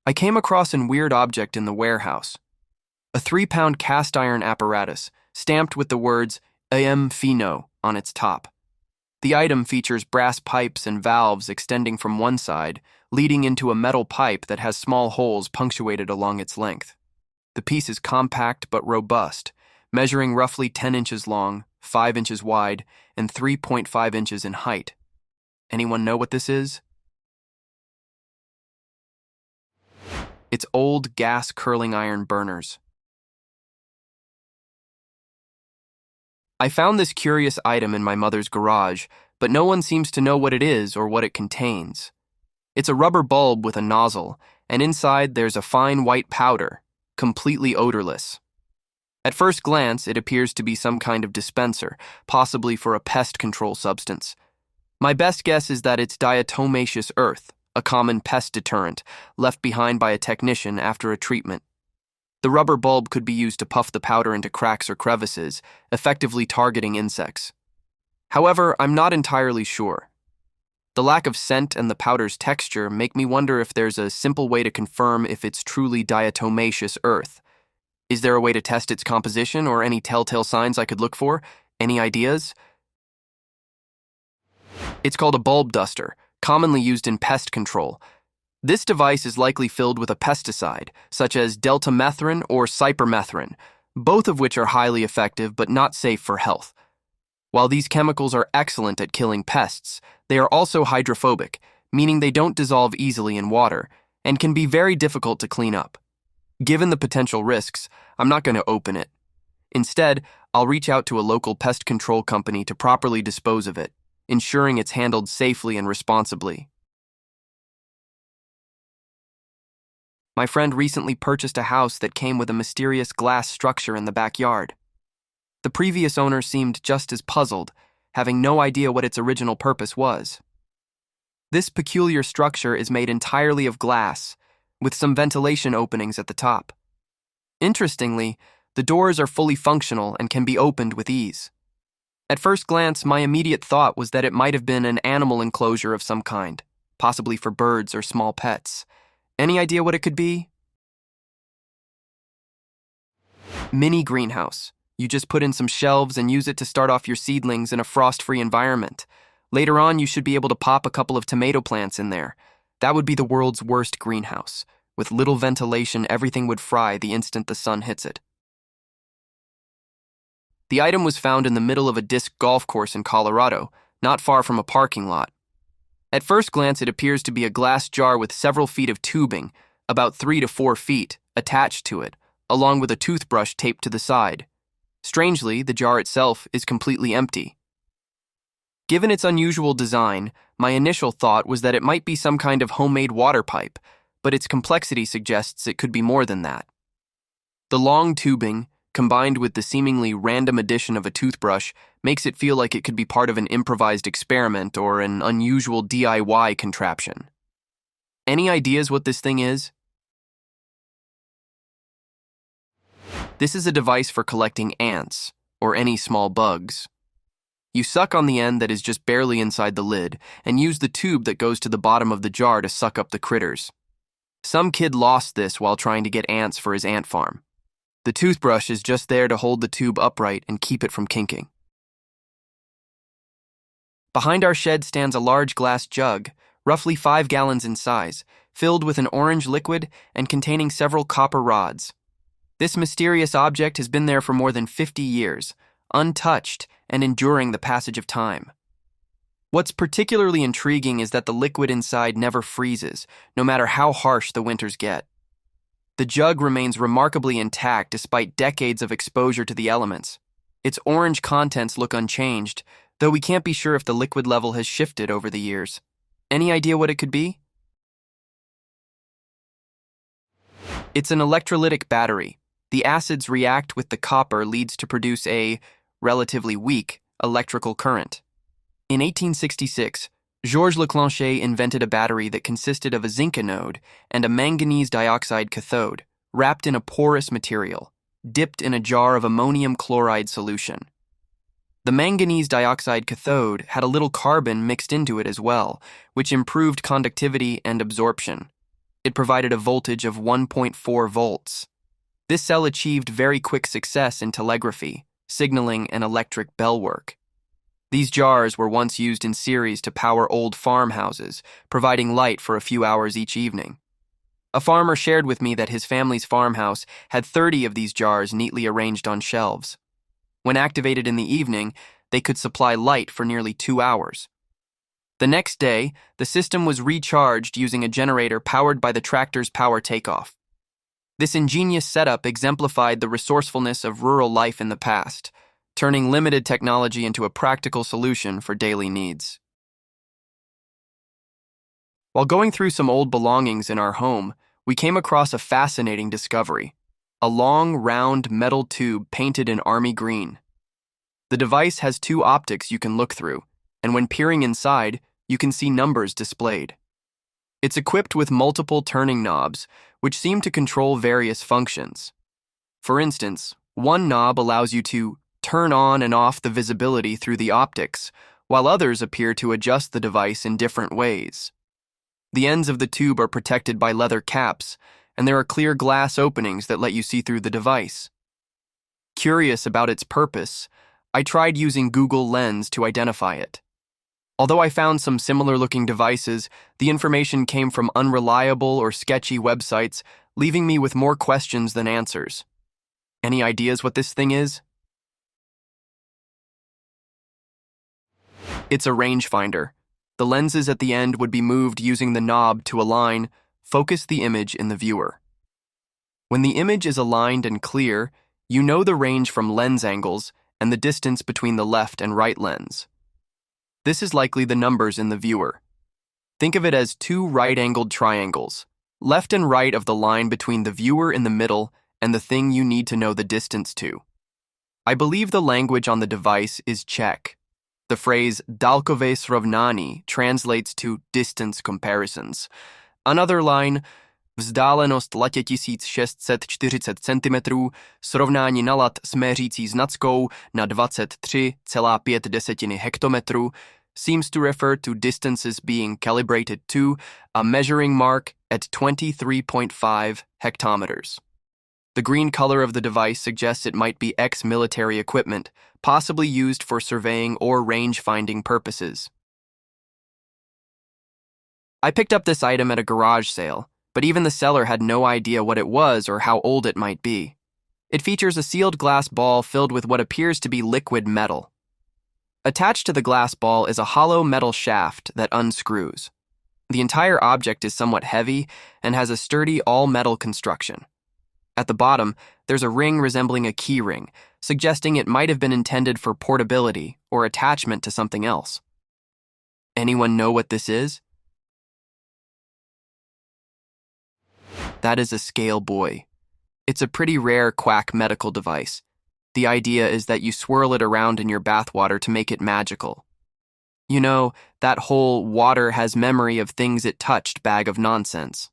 I came across a weird object in the warehouse. A 3-pound cast iron apparatus, stamped with the words AM Fino on its top. The item features brass pipes and valves extending from one side, leading into a metal pipe that has small holes punctuated along its length. The piece is compact but robust, measuring roughly 10 inches long, 5 inches wide, and 3.5 inches in height. Anyone know what this is? It's old gas curling iron burners. I found this curious item in my mother's garage, but no one seems to know what it is or what it contains. It's a rubber bulb with a nozzle, and inside there's a fine white powder, completely odorless. At first glance, it appears to be some kind of dispenser, possibly for a pest control substance. My best guess is that it's diatomaceous earth, a common pest deterrent, left behind by a technician after a treatment. The rubber bulb could be used to puff the powder into cracks or crevices, effectively targeting insects. However, I'm not entirely sure. The lack of scent and the powder's texture make me wonder if there's a simple way to confirm if it's truly diatomaceous earth. Is there a way to test its composition or any telltale signs I could look for? Any ideas? It's called a bulb duster, commonly used in pest control. This device is likely filled with a pesticide, such as deltamethrin or cypermethrin, both of which are highly effective but not safe for health. While these chemicals are excellent at killing pests, they are also hydrophobic, meaning they don't dissolve easily in water, and can be very difficult to clean up. Given the potential risks, I'm not going to open it. Instead, I'll reach out to a local pest control company to properly dispose of it, ensuring it's handled safely and responsibly. My friend recently purchased a house that came with a mysterious glass structure in the backyard. The previous owner seemed just as puzzled, having no idea what its original purpose was. This peculiar structure is made entirely of glass, with some ventilation openings at the top. Interestingly, the doors are fully functional and can be opened with ease. At first glance, my immediate thought was that it might have been an animal enclosure of some kind, possibly for birds or small pets. Any idea what it could be? Mini greenhouse. You just put in some shelves and use it to start off your seedlings in a frost-free environment. Later on, you should be able to pop a couple of tomato plants in there. That would be the world's worst greenhouse. With little ventilation, everything would fry the instant the sun hits it. The item was found in the middle of a disc golf course in Colorado, not far from a parking lot. At first glance, it appears to be a glass jar with several feet of tubing, about 3 to 4 feet, attached to it, along with a toothbrush taped to the side. Strangely, the jar itself is completely empty. Given its unusual design, my initial thought was that it might be some kind of homemade water pipe, but its complexity suggests it could be more than that. The long tubing, combined with the seemingly random addition of a toothbrush, makes it feel like it could be part of an improvised experiment or an unusual DIY contraption. Any ideas what this thing is? This is a device for collecting ants, or any small bugs. You suck on the end that is just barely inside the lid, and use the tube that goes to the bottom of the jar to suck up the critters. Some kid lost this while trying to get ants for his ant farm. The toothbrush is just there to hold the tube upright and keep it from kinking. Behind our shed stands a large glass jug, roughly 5 gallons in size, filled with an orange liquid and containing several copper rods. This mysterious object has been there for more than 50 years, untouched and enduring the passage of time. What's particularly intriguing is that the liquid inside never freezes, no matter how harsh the winters get. The jug remains remarkably intact despite decades of exposure to the elements. Its orange contents look unchanged, though we can't be sure if the liquid level has shifted over the years. Any idea what it could be? It's an electrolytic battery. The acids react with the copper leads to produce a, relatively weak, electrical current. In 1866, Georges Leclanche invented a battery that consisted of a zinc anode and a manganese dioxide cathode, wrapped in a porous material, dipped in a jar of ammonium chloride solution. The manganese dioxide cathode had a little carbon mixed into it as well, which improved conductivity and absorption. It provided a voltage of 1.4 volts. This cell achieved very quick success in telegraphy, signaling, and electric bell work. These jars were once used in series to power old farmhouses, providing light for a few hours each evening. A farmer shared with me that his family's farmhouse had 30 of these jars neatly arranged on shelves. When activated in the evening, they could supply light for nearly 2 hours. The next day, the system was recharged using a generator powered by the tractor's power takeoff. This ingenious setup exemplified the resourcefulness of rural life in the past, turning limited technology into a practical solution for daily needs. While going through some old belongings in our home, we came across a fascinating discovery: a long, round metal tube painted in army green. The device has 2 optics you can look through, and when peering inside, you can see numbers displayed. It's equipped with multiple turning knobs, which seem to control various functions. For instance, one knob allows you to turn on and off the visibility through the optics, while others appear to adjust the device in different ways. The ends of the tube are protected by leather caps, and there are clear glass openings that let you see through the device. Curious about its purpose, I tried using Google Lens to identify it. Although I found some similar-looking devices, the information came from unreliable or sketchy websites, leaving me with more questions than answers. Any ideas what this thing is? It's a rangefinder. The lenses at the end would be moved using the knob to align, focus the image in the viewer. When the image is aligned and clear, you know the range from lens angles and the distance between the left and right lens. This is likely the numbers in the viewer. Think of it as 2 right-angled triangles, left and right of the line between the viewer in the middle and the thing you need to know the distance to. I believe the language on the device is Czech. The phrase dálkové srovnání translates to distance comparisons. Another line, vzdálenost latě 1640 cm, srovnání na lat s měřící znackou na 23,5 hektometru, seems to refer to distances being calibrated to a measuring mark at 23.5 hectometers. The green color of the device suggests it might be ex-military equipment, possibly used for surveying or range-finding purposes. I picked up this item at a garage sale, but even the seller had no idea what it was or how old it might be. It features a sealed glass ball filled with what appears to be liquid metal. Attached to the glass ball is a hollow metal shaft that unscrews. The entire object is somewhat heavy and has a sturdy all-metal construction. At the bottom, there's a ring resembling a key ring, suggesting it might have been intended for portability or attachment to something else. Anyone know what this is? That is a scale buoy. It's a pretty rare Quack medical device. The idea is that you swirl it around in your bathwater to make it magical. You know, that whole water has memory of things it touched bag of nonsense.